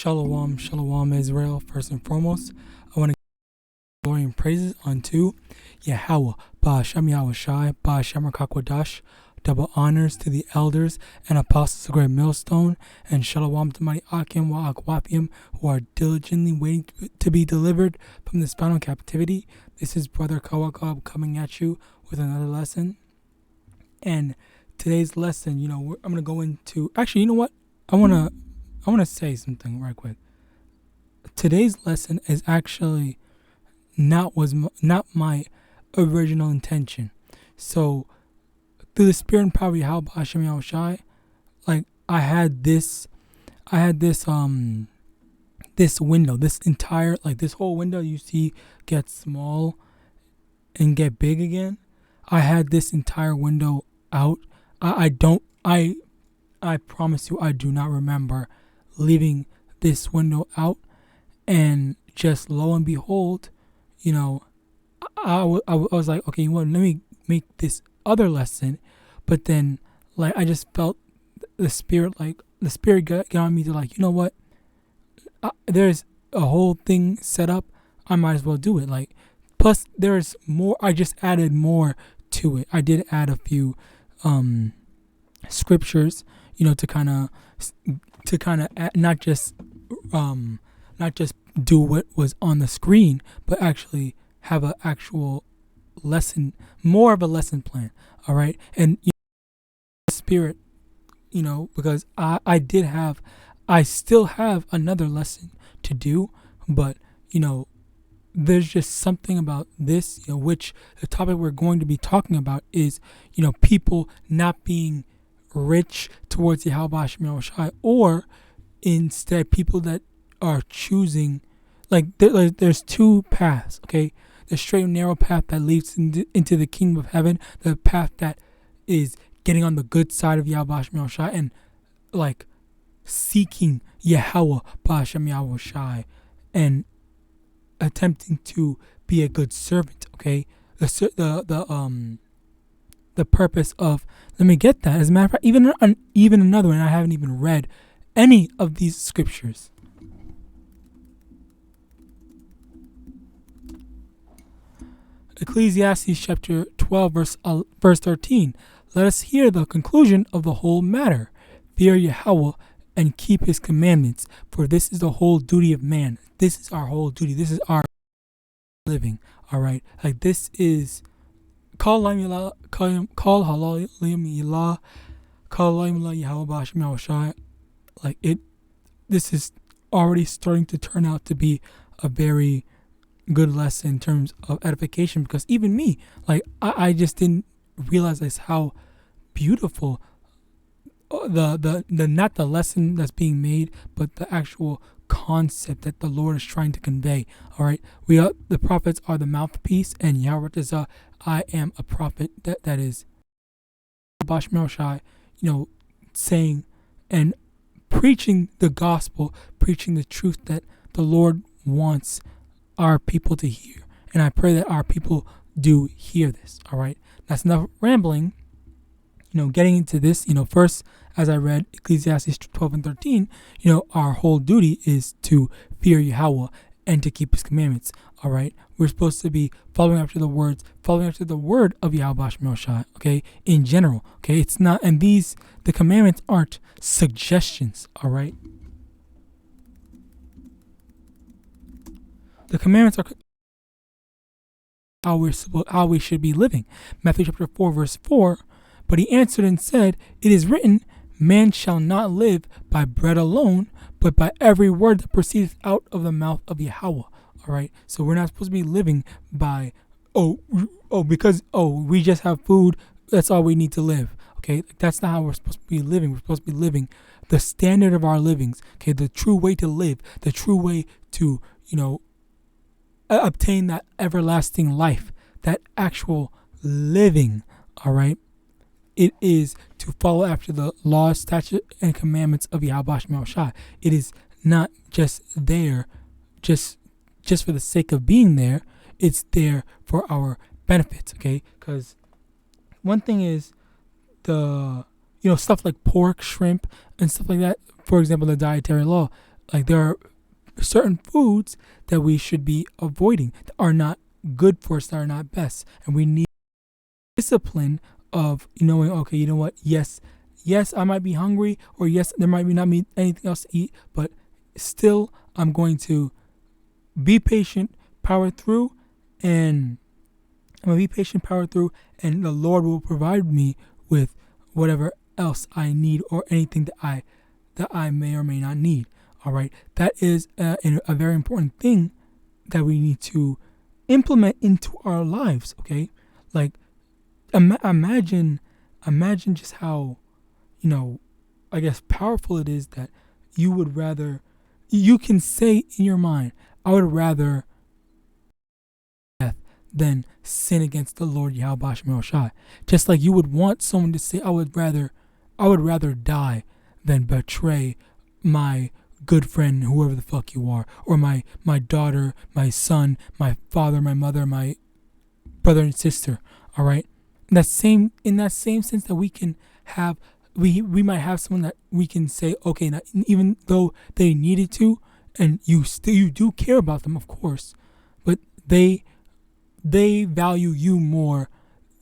Shalom, shalom, Israel. First and foremost, I want to give glory and praises unto YAHAWAH, YAHAWASHI, YAHAWAH. Double honors to the elders and apostles of Great Millstone, and shalom to mighty Akim wa Akwapim, who are diligently waiting to be delivered from the spinal captivity. This is Brother Kawakab coming at you with another lesson. And today's lesson, I'm gonna go into. Actually, you know what? I wanna say something right quick. Today's lesson is actually not my original intention. So, through the spirit and power of YAHAWASHI, like I had this window, this entire, like this whole window you see get small and get big again. I had this entire window out. I promise you, I do not remember leaving this window out. And just lo and behold, I was like, okay, let me make this other lesson. But then, like, I just felt the spirit got on me to, like, you know what? There's a whole thing set up. I might as well do it. Like, plus there's more. I just added more to it. I did add a few scriptures, to kind of not just do what was on the screen, but actually have an actual lesson, more of a lesson plan. All right. And spirit, because I still have another lesson to do, but there's just something about this, which the topic we're going to be talking about is, people not being rich towards YAHAWASHI, or instead people that are choosing, there's two paths, okay? The straight and narrow path that leads into the kingdom of heaven, the path that is getting on the good side of YAHAWASHI and like seeking YAHAWAH and attempting to be a good servant, okay? The purpose of, let me get that. As a matter of fact, even another one, I haven't even read any of these scriptures. Ecclesiastes chapter 12, verse 13. Let us hear the conclusion of the whole matter. Fear Yahweh and keep his commandments, for this is the whole duty of man. This is our whole duty. This is our living. All right. Like, this is call halalim ilah, call YAHAWASHI. Like, this is already starting to turn out to be a very good lesson in terms of edification, because even me, like, I just didn't realize how beautiful the not the lesson that's being made, but the actual concept that the Lord is trying to convey. All right, the prophets are the mouthpiece, and Yahawadah, I am a prophet that is saying and preaching the gospel, preaching the truth that the Lord wants our people to hear. And I pray that our people do hear this. All right, that's enough rambling. Getting into this, first, as I read Ecclesiastes 12 and 13, our whole duty is to fear Yahweh and to keep his commandments. All right, we're supposed to be following after the word of YAHAWASHI, okay, in general, okay? It's not, and the commandments aren't suggestions, all right? The commandments are how we should be living. Matthew chapter 4, verse 4, but he answered and said, it is written, man shall not live by bread alone, but by every word that proceedeth out of the mouth of Yahweh. All right, so we're not supposed to be living by, because we just have food, that's all we need to live. Okay, that's not how we're supposed to be living. We're supposed to be living the standard of our livings. Okay, the true way to live, the true way to, obtain that everlasting life, that actual living. All right, it is to follow after the law, statute, and commandments of YAHAWASHI. It is not just there, just for the sake of being there. It's there for our benefits. Okay, because one thing is the stuff like pork, shrimp, and stuff like that. For example, the dietary law. Like there are certain foods that we should be avoiding that are not good for us, that are not best, and we need discipline of knowing, okay, you know what, yes, I might be hungry, or yes, there might be not be anything else to eat, but still I'm going to be patient, power through, and and the Lord will provide me with whatever else I need, or anything that I may or may not need. All right, that is a very important thing that we need to implement into our lives. Okay, like imagine just how, I guess, powerful it is that you can say in your mind, I would rather death than sin against the Lord YAHAWASHI. Just like you would want someone to say, I would rather die than betray my good friend, whoever the fuck you are, or my daughter, my son, my father, my mother, my brother and sister. All right, in that same sense that we can have, we might have someone that we can say, okay, now, even though they needed to, and you do care about them, of course, but they value you more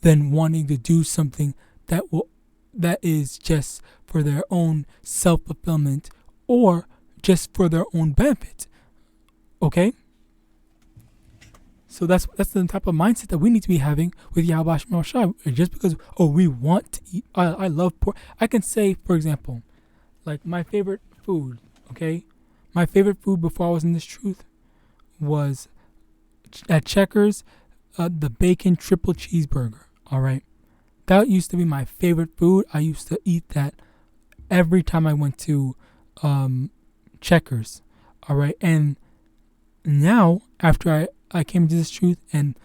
than wanting to do something that is just for their own self-fulfillment, or just for their own benefit. Okay? So that's the type of mindset that we need to be having with YAHAWASHI. Just because, we want to eat. I love pork. I can say, for example, like my favorite food, okay? My favorite food before I was in this truth was at Checkers, the bacon triple cheeseburger. All right? That used to be my favorite food. I used to eat that every time I went to Checkers. All right? And now, after I came into this truth, and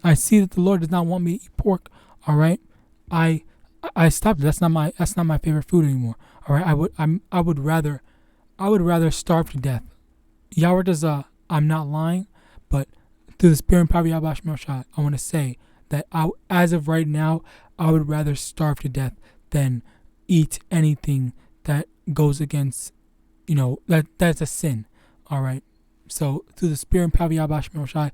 I see that the Lord does not want me to eat pork, all right, I stopped it. That's not my favorite food anymore. All right, I would rather starve to death. Yahweh does I'm not lying, but through the spirit and power of YAHAWASHI, I want to say that as of right now, I would rather starve to death than eat anything that goes against, that's a sin. All right. So through the spirit and power of YAHAWASHI,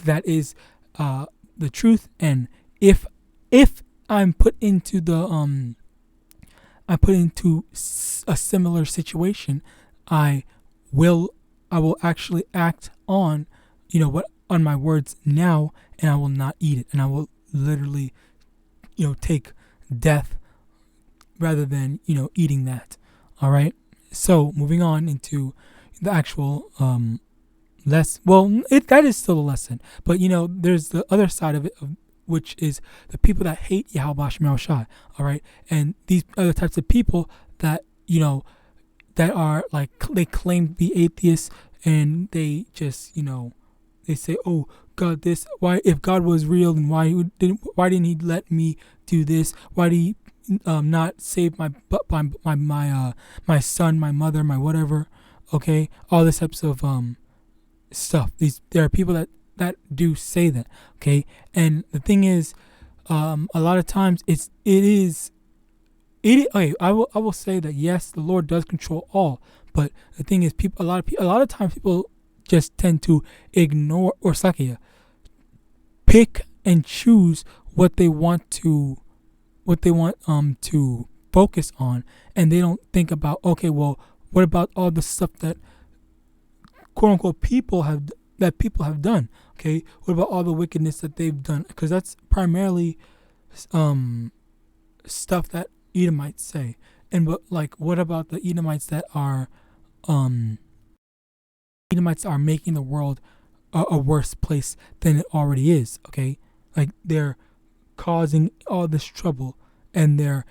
that is the truth. And if I'm put into a similar situation, I will actually act on on my words now, and I will not eat it, and I will literally take death rather than eating that. All right. So moving on into the actual that is still a lesson, but there's the other side of it, which is the people that hate YAHAWASHI. All right, and these other types of people that that are like, they claim to be atheists, and they just they say, oh God, why, if God was real, then why didn't he let me do this? Why did he not save my son, my mother, my whatever? Okay, all this types of stuff. There are people that do say that. Okay, and the thing is, a lot of times okay, I will say that yes, the Lord does control all, but the thing is, a lot of times people just tend to ignore, or pick and choose what they want to focus on, and they don't think about, okay, well, what about all the stuff that quote unquote people have done? Okay, what about all the wickedness that they've done? Because that's primarily stuff that Edomites say. And what about the Edomites that are making the world a worse place than it already is? Okay, like they're causing all this trouble, and they're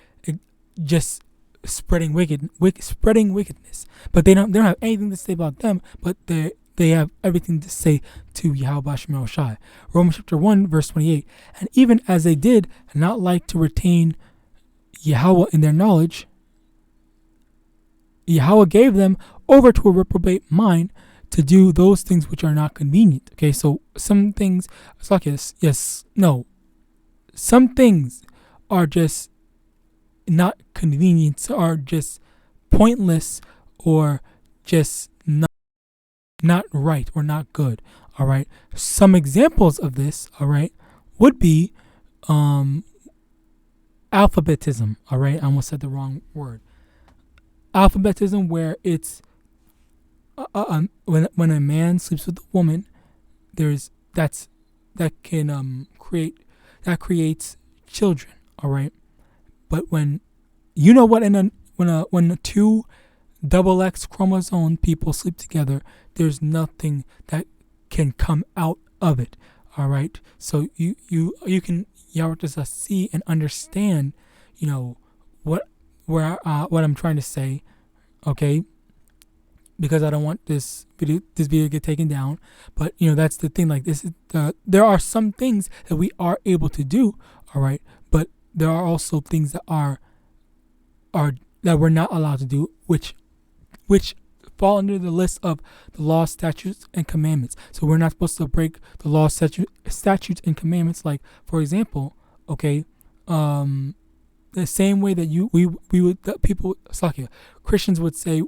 just spreading wickedness. But they don't have anything to say about them, but they have everything to say to YAHAWASHI. Romans chapter 1 verse 28. And even as they did not like to retain Yahweh in their knowledge, Yahweh gave them over to a reprobate mind to do those things which are not convenient. Okay, so some things, some things are just not convenient, are just pointless, or just not right or not good. All right. Some examples of this, all right, would be alphabetism. All right. I almost said the wrong word. Alphabetism, where it's when a man sleeps with a woman, that creates children. All right. But when when two double X chromosome people sleep together, there's nothing that can come out of it. All right. So you can Yahawadah see and understand, what I'm trying to say. Okay. Because I don't want this video to get taken down, but that's the thing. Like there are some things that we are able to do, all right, but there are also things that are that we're not allowed to do, which fall under the list of the law, statutes, and commandments. So we're not supposed to break the law, statutes, and commandments. Like, for example, okay, the same way that Christians would say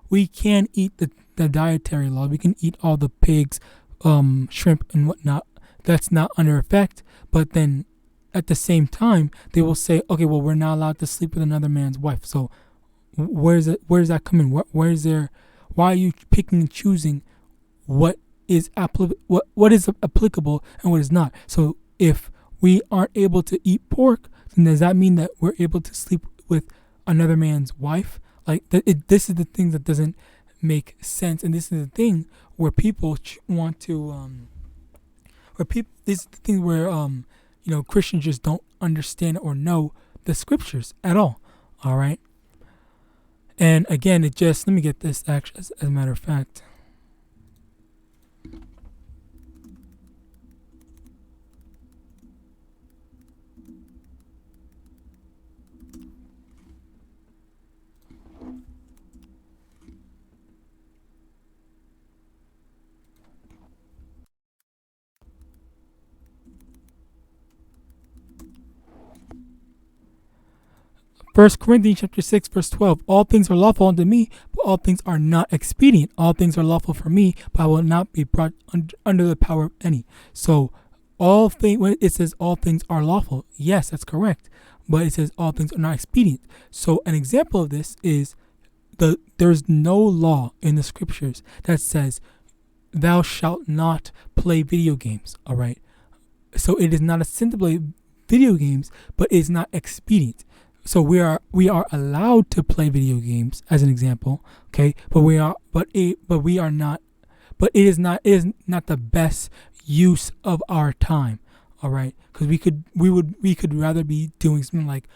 we can eat the dietary law. We can eat all the pigs, shrimp, and whatnot. That's not under effect. But then at the same time, they will say, okay, well, we're not allowed to sleep with another man's wife. So where's that coming? Why are you picking and choosing what is applicable and what is not? So if we aren't able to eat pork, then does that mean that we're able to sleep with another man's wife? Like this is the thing that doesn't make sense, and this is the thing where people want to, this is the thing where Christians just don't understand or know the scriptures at all. All right, and again, let me get this actually as a matter of fact. First Corinthians chapter 6, verse 12. All things are lawful unto me, but all things are not expedient. All things are lawful for me, but I will not be brought under the power of any. So when it says all things are lawful, yes, that's correct. But it says all things are not expedient. So an example of this is there's no law in the scriptures that says thou shalt not play video games. All right. So it is not a sin to play video games, but it is not expedient. So we are allowed to play video games as an example, okay? But it is not the best use of our time, all right? Because we could rather be doing something like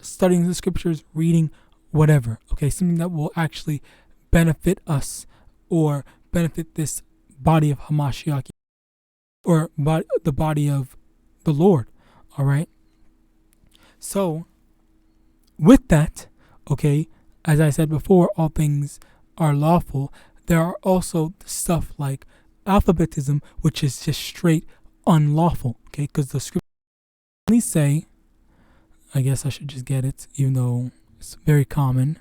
studying the scriptures, reading, whatever, okay? Something that will actually benefit us or benefit this body of Hamashiach or the body of the Lord, all right? So with that, okay, as I said before, all things are lawful. There are also stuff like alphabetism, which is just straight unlawful, okay, because the scriptures only say, I guess I should just get it, even though it's very common.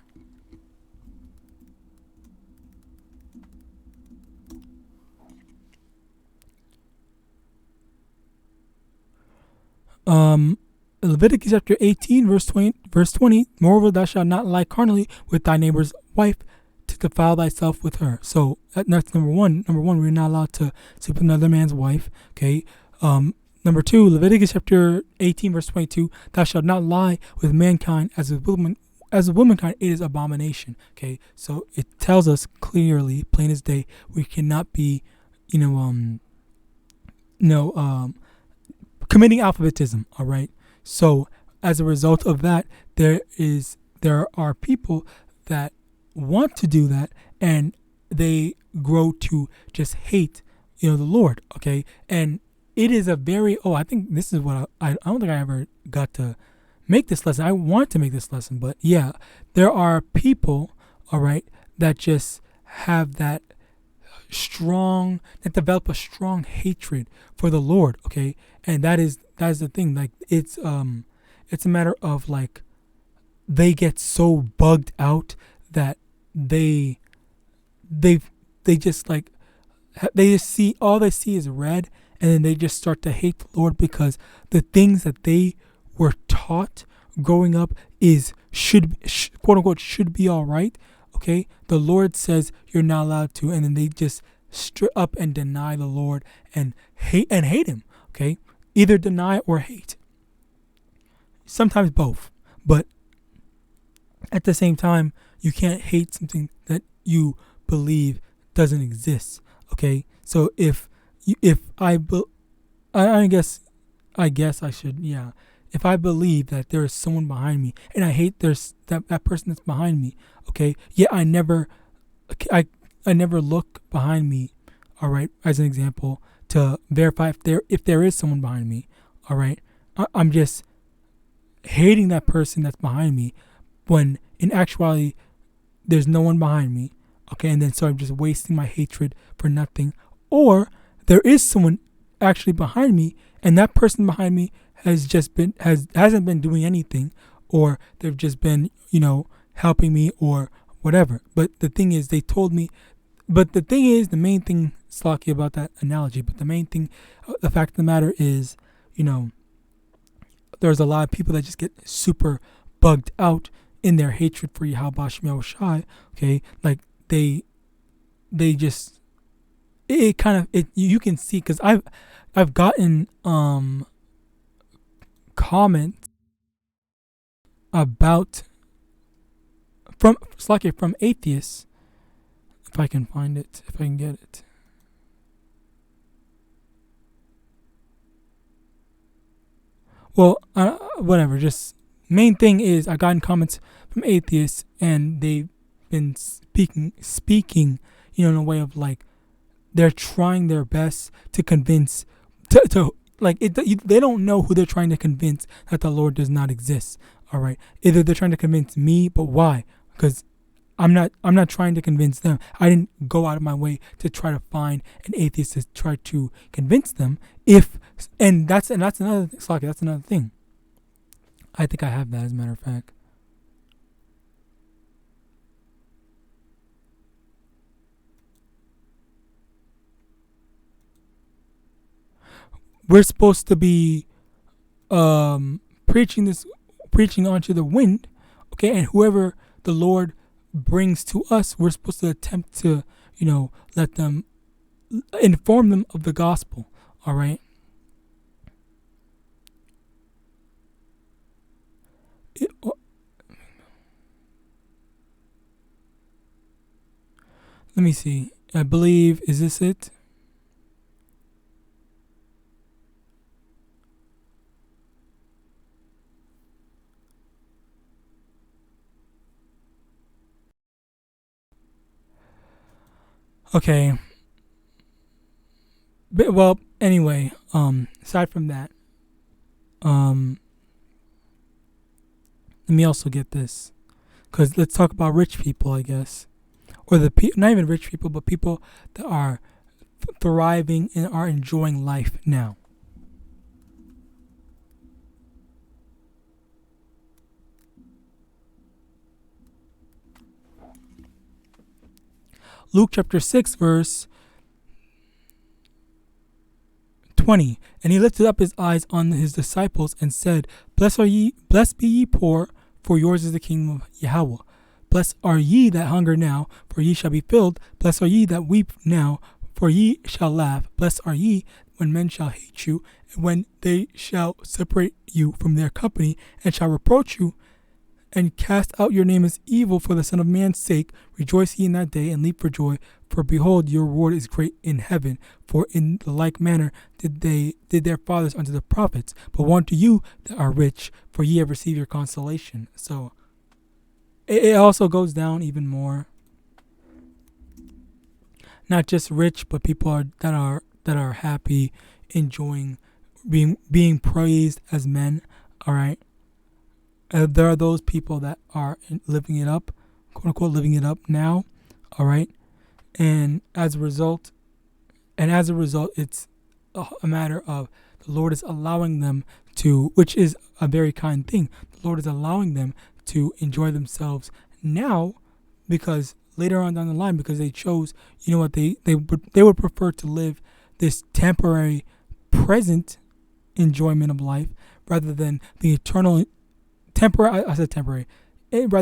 Leviticus chapter 18, verse 20, moreover, thou shalt not lie carnally with thy neighbor's wife to defile thyself with her. So that's number one. Number one, we're not allowed to sleep with another man's wife. Okay. Number two, Leviticus chapter 18, verse 22, thou shalt not lie with mankind as a womankind, it is abomination. Okay. So it tells us clearly, plain as day, we cannot be, committing alphabetism. All right. So as a result of that, there are people that want to do that, and they grow to just hate, the Lord. Okay, and it is a very I think this is what I don't think I ever got to make this lesson. I want to make this lesson, but yeah, there are people, all right, that just have that develop a strong hatred for the Lord. Okay, and that is the thing. Like it's a matter of like they get so bugged out that they they just like they just see all they see is red, and then they just start to hate the Lord because the things that they were taught growing up is quote unquote should be all right. Okay, the Lord says you're not allowed to, and then they just straight up and deny the Lord and hate him. Okay, either deny or hate. Sometimes both, but at the same time, you can't hate something that you believe doesn't exist. Okay, so if I guess I should, yeah. If I believe that there is someone behind me and I hate there's that person that's behind me, okay, yeah, I never look behind me, all right, as an example, to verify if there is someone behind me, all right. I'm just hating that person that's behind me when in actuality there's no one behind me, okay, and then so I'm just wasting my hatred for nothing. Or there is someone actually behind me, and that person behind me hasn't been doing anything, or they've just been, helping me or whatever. But the thing is, the main thing, Slocky, about that analogy, but the fact of the matter is, there's a lot of people that just get super bugged out in their hatred for YAHAWASHI, okay? Like they just, you can see, because I've gotten comments about from atheists, if I can find it, if I can get it. Well, whatever. Just main thing is I gotten comments from atheists, and they've been speaking, in a way of like they're trying their best to convince they don't know who they're trying to convince that the Lord does not exist. All right, either they're trying to convince me, but why? Because I'm not trying to convince them. I didn't go out of my way to try to find an atheist to try to convince them. That's another thing. Slocky, that's another thing. I think I have that, as a matter of fact. We're supposed to be preaching onto the wind, okay? And whoever the Lord brings to us, we're supposed to attempt to, let them, inform them of the gospel, all right? Let me see. I believe, is this it? Okay. But, well, anyway, aside from that, let me also get this, because let's talk about rich people, I guess, or not even rich people, but people that are thriving and are enjoying life now. Luke chapter 6, verse 20. And he lifted up his eyes on his disciples and said, Blessed be ye poor, for yours is the kingdom of Yahweh. Blessed are ye that hunger now, for ye shall be filled. Blessed are ye that weep now, for ye shall laugh. Blessed are ye when men shall hate you, and when they shall separate you from their company, and shall reproach you, and cast out your name as evil for the Son of Man's sake. Rejoice ye in that day, and leap for joy. For behold, your reward is great in heaven. For in the like manner did their fathers unto the prophets. But woe unto you that are rich, for ye have received your consolation. So it also goes down even more. Not just rich, but people that are happy, enjoying being praised as men. All right. There are those people that are living it up, quote unquote, living it up now, all right? And as a result, it's a matter of the Lord is allowing them to, which is a very kind thing. The Lord is allowing them to enjoy themselves now because later on down the line because they chose, they would prefer to live this temporary, present enjoyment of life rather than the eternal, rather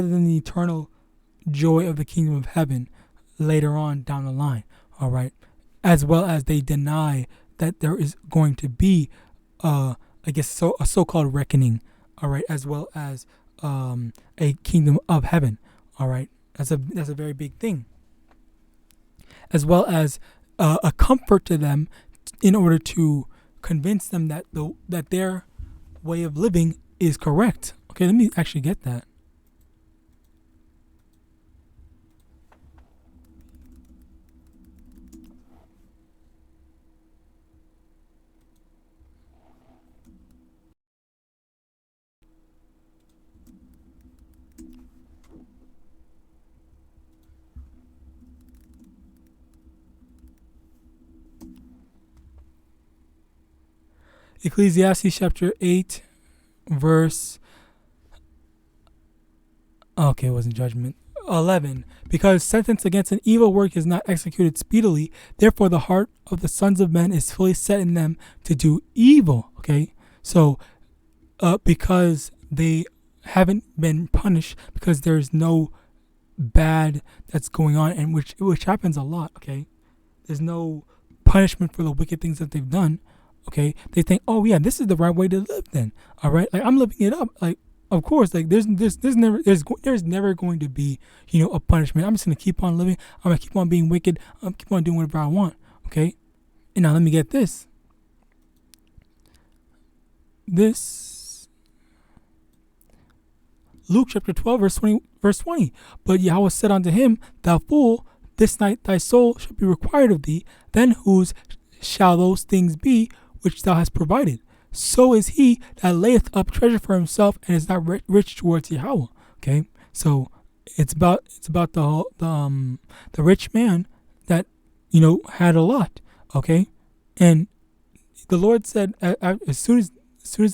than the eternal joy of the kingdom of heaven later on down the line. All right, as well as they deny that there is going to be, a so-called reckoning. All right, as well as a kingdom of heaven. All right, that's a very big thing. As well as a comfort to them, in order to convince them that that their way of living is correct. Okay, let me actually get that. Ecclesiastes chapter 8, verse... Okay, it wasn't judgment. 11. Because sentence against an evil work is not executed speedily, therefore the heart of the sons of men is fully set in them to do evil. Okay, so because they haven't been punished, because there's no bad that's going on, and which happens a lot. Okay, there's no punishment for the wicked things that they've done. Okay, they think, oh yeah, this is the right way to live. Then, all right, like I'm living it up. Like, of course, like there's never going to be, a punishment. I'm just gonna keep on living. I'm gonna keep on being wicked. I'm keep on doing whatever I want. Okay, and now let me get this. This Luke chapter 12, verse 20. But Yahweh said unto him, Thou fool, this night thy soul shall be required of thee. Then whose shall those things be which thou hast provided? So is he that layeth up treasure for himself and is not rich towards Yahweh. Okay, so it's about the rich man that had a lot. Okay, and the Lord said as soon as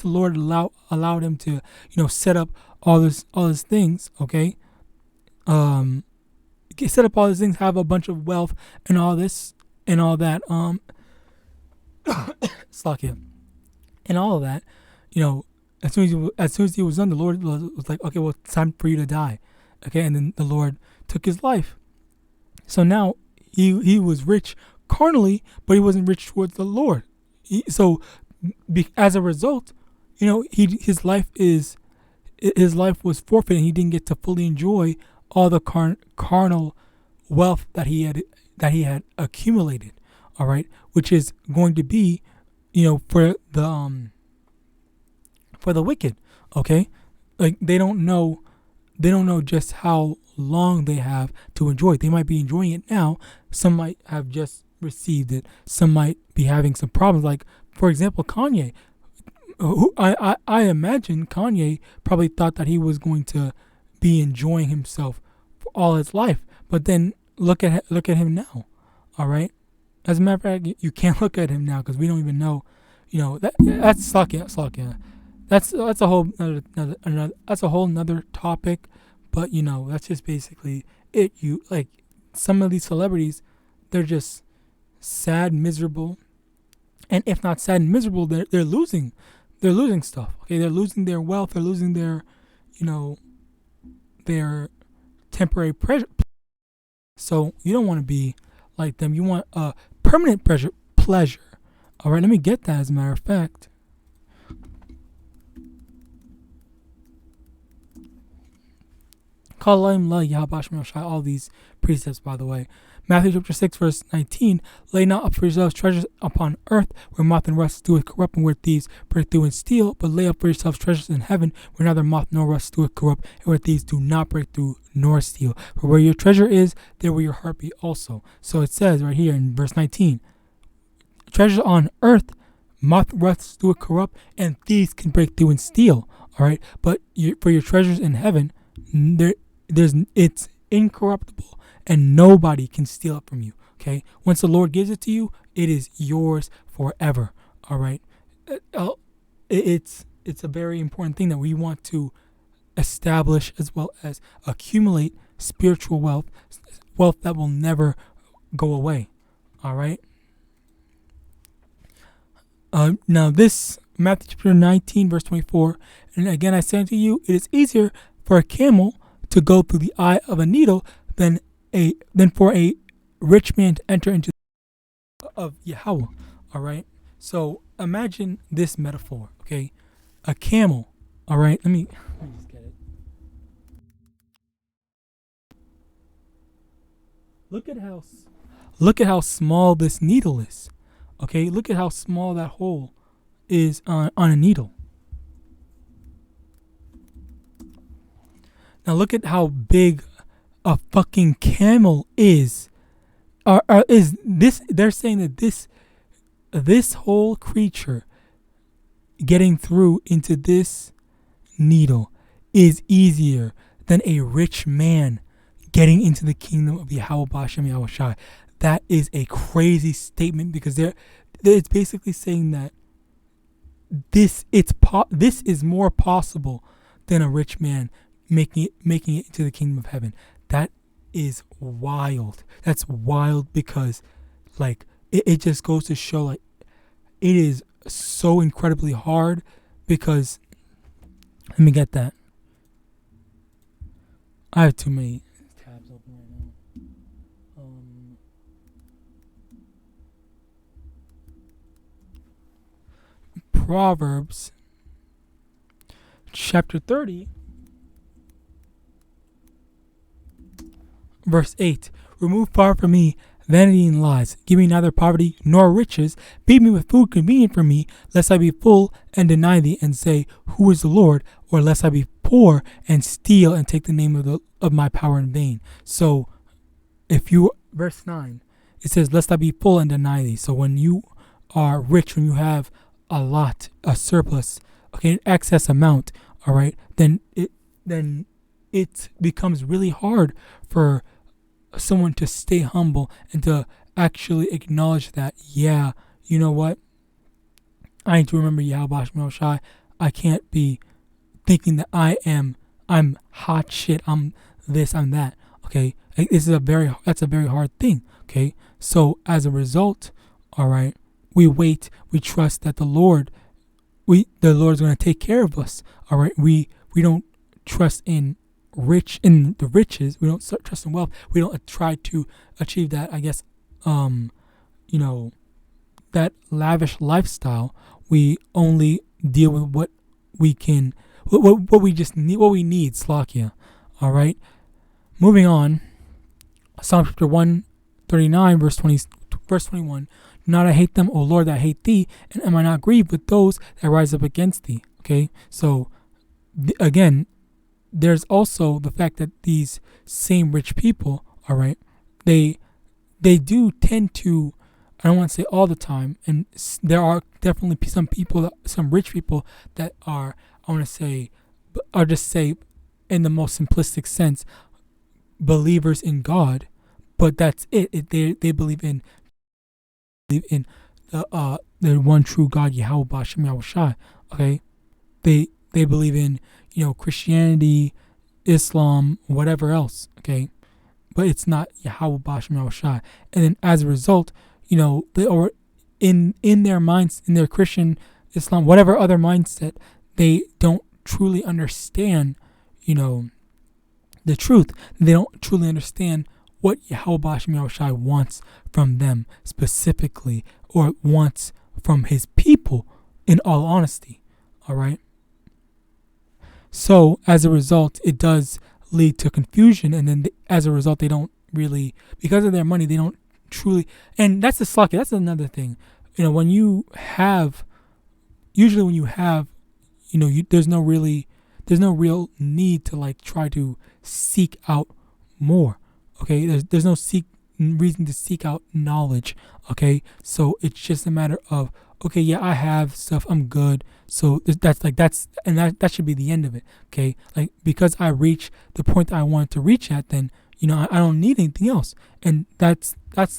the Lord allowed him to set up all these things. Okay, set up all these things, have a bunch of wealth and all this and all that. Slakia. And all of that, as soon as he was done, the Lord was like, okay, well, it's time for you to die. Okay, and then the Lord took his life. So now he was rich carnally, but he wasn't rich towards the Lord. As a result, his life was forfeit, and he didn't get to fully enjoy all the carnal wealth that he had accumulated. All right, which is going to be, for the wicked. Okay, like they don't know just how long they have to enjoy it. They might be enjoying it now. Some might have just received it. Some might be having some problems. Like, for example, Kanye. I imagine Kanye probably thought that he was going to be enjoying himself for all his life, but then look at him now. All right. As a matter of fact, you can't look at him now because we don't even know, that's slakia. That's a whole that's a whole nother topic, but that's just basically it. Some of these celebrities, they're just sad, miserable, and if not sad and miserable, they're losing stuff. Okay, they're losing their wealth, they're losing their, their temporary pleasure. So you don't want to be like them. You want a permanent pleasure. All right, let me get that. As a matter of fact, all these precepts, by the way. Matthew chapter 6, verse 19. Lay not up for yourselves treasures upon earth, where moth and rust doeth corrupt, and where thieves break through and steal. But lay up for yourselves treasures in heaven, where neither moth nor rust doeth corrupt, and where thieves do not break through nor steal. For where your treasure is, there will your heart be also. So it says right here in verse 19. Treasures on earth, moth rust doeth corrupt, and thieves can break through and steal. All right, but for your treasures in heaven, it's incorruptible, and nobody can steal it from you. Okay, once the Lord gives it to you, it is yours forever. All right, it's a very important thing that we want to establish as well as accumulate spiritual wealth, wealth that will never go away. All right. Now this Matthew chapter 19 verse 24, and again I say unto you, it is easier for a camel to go through the eye of a needle than for a rich man to enter into of Yahweh. All right. So imagine this metaphor. Okay, a camel. All right. Let me just get it. Look at how small this needle is. Okay, look at how small that hole is on a needle. Now look at how big a fucking camel is. Is this? They're saying that this whole creature getting through into this needle is easier than a rich man getting into the kingdom of YAHAWASHI. That is a crazy statement, because it's basically saying that this is more possible than a rich man making it into the kingdom of heaven. That is wild. That's wild, because like it just goes to show, like, it is so incredibly hard. Because let me get that. I have too many tabs open right now. Proverbs chapter 30 verse 8. Remove far from me vanity and lies. Give me neither poverty nor riches. Feed me with food convenient for me, lest I be full and deny thee, and say, who is the Lord? Or lest I be poor and steal and take the name of my power in vain. So verse 9, it says, lest I be full and deny thee. So when you are rich, when you have a lot, a surplus, okay, an excess amount, all right, then it becomes really hard for someone to stay humble and to actually acknowledge that, yeah, you know what, I need to remember Yahawadah. I can't be thinking that I'm hot shit, I'm this, I'm that. Okay, that's a very hard thing. Okay, so as a result, all right, we wait, we trust that the Lord is going to take care of us. All right, we don't trust in the riches. We don't trust in wealth. We don't try to achieve that, I guess, that lavish lifestyle. We only deal with what we can, what we just need, what we need. Slakia. All right. Moving on. Psalm chapter 139, verse 21. Not I hate them, O Lord, that I hate thee, and am I not grieved with those that rise up against thee? Okay, so again, there's also the fact that these same rich people, all right, they do tend to, I don't want to say all the time, and there are definitely some rich people that are, I want to say, I'll just say in the most simplistic sense, believers in God, but that's it. They believe in the one true God, Yahawadah. Okay, they believe in Christianity, Islam, whatever else. Okay, but it's not Yahawadah. And then as a result, they are in their minds, in their Christian, Islam, whatever other mindset, they don't truly understand the truth. They don't truly understand what Yahawadah wants from them specifically, or wants from his people, in all honesty. All right. So as a result, it does lead to confusion, and then as a result, they don't really, because of their money, they don't truly. And that's the slaki. That's another thing. When you have, there's no real need to like try to seek out more. Okay, there's no reason to seek out knowledge. Okay, so it's just a matter of, okay, yeah, I have stuff, I'm good. So that should be the end of it. Okay, like, because I reached the point that I wanted to reach at, then I don't need anything else, and that's a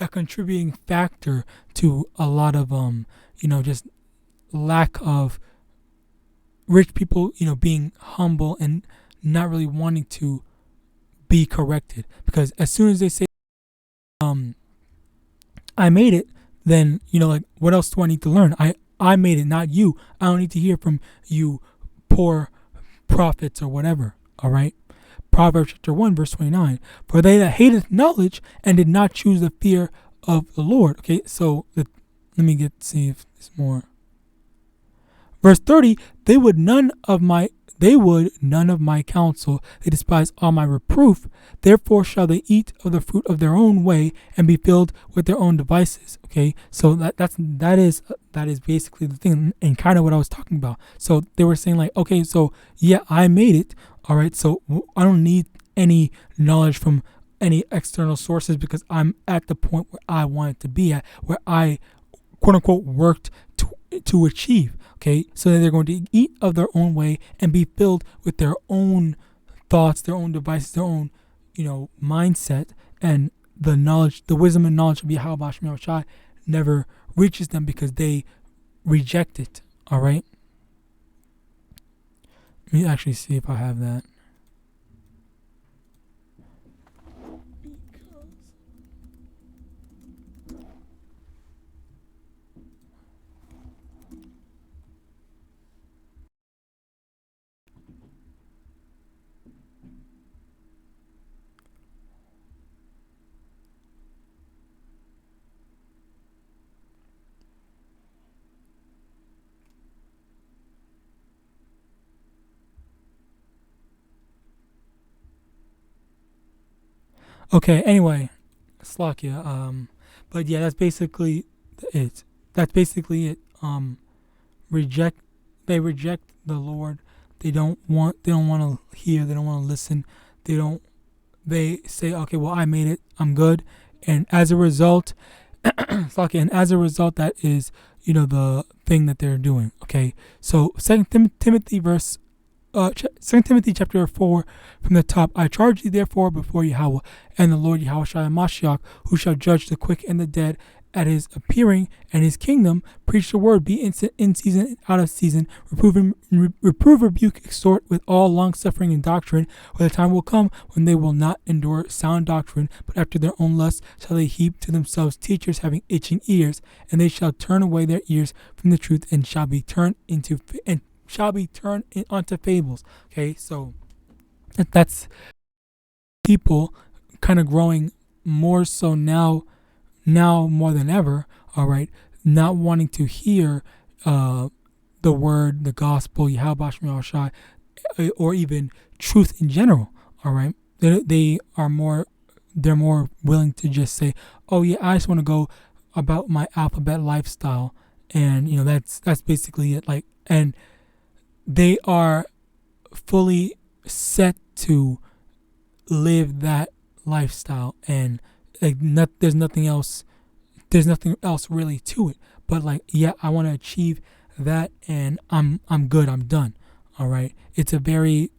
contributing factor to a lot of just lack of rich people being humble and not really wanting to be corrected. Because as soon as they say, I made it, then, like, what else do I need to learn? I made it, not you. I don't need to hear from you poor prophets or whatever. All right. Proverbs chapter 1, verse 29. For they that hateth knowledge and did not choose the fear of the Lord. Okay, so let me see if there's more. Verse 30, they would none of my counsel. They despise all my reproof. Therefore shall they eat of the fruit of their own way and be filled with their own devices. Okay, so that is basically the thing, and kind of what I was talking about. So they were saying, like, okay, so yeah, I made it. All right, so I don't need any knowledge from any external sources because I'm at the point where I wanted to be at, where I, quote unquote, worked to achieve. Okay, so they're going to eat of their own way and be filled with their own thoughts, their own devices, their own, mindset, and the knowledge, the wisdom and knowledge of YAHAWASHI never reaches them because they reject it. All right. Let me actually see if I have that. Okay, anyway, Slakia, but yeah, that's basically it. They reject the Lord. They don't want to hear, they don't want to listen. They say, okay, well, I made it, I'm good. And as a result, Slakia, and as a result, that is, the thing that they're doing. Okay, so 2 Timothy verse 2 Timothy chapter 4 from the top. I charge thee therefore before Yahweh and the Lord Yahawashi and Mashiach, who shall judge the quick and the dead at his appearing and his kingdom. Preach the word, be in season and out of season. Reprove, rebuke, exhort with all long suffering and doctrine. For the time will come when they will not endure sound doctrine, but after their own lusts shall they heap to themselves teachers having itching ears, and they shall turn away their ears from the truth and shall be turned onto fables. Okay, so that's people kind of growing more so now more than ever. All right, not wanting to hear the word, the gospel, YAHAWASHI, or even truth in general. All right, they're more willing to just say, oh yeah, I just want to go about my alphabet lifestyle, and that's basically it. Like, and they are fully set to live that lifestyle, and like there's nothing else really to it. But like, yeah, I want to achieve that, and I'm good. I'm done. All right. It's a very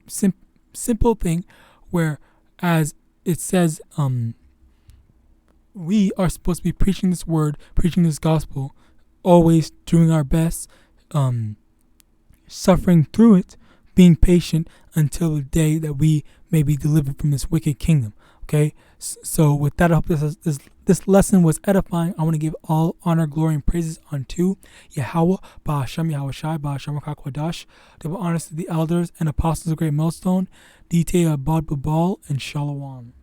simple thing, where as it says, we are supposed to be preaching this word, preaching this gospel, always doing our best, suffering through it, being patient until the day that we may be delivered from this wicked kingdom. Okay, so with that, I hope this lesson was edifying. I want to give all honor, glory, and praises unto Yahawah, Ba'ashem Yahawashi, Ba'ashem Kakwadash. Double honors to the elders and apostles of Great Millstone, DT Abad Babal, and Shalom.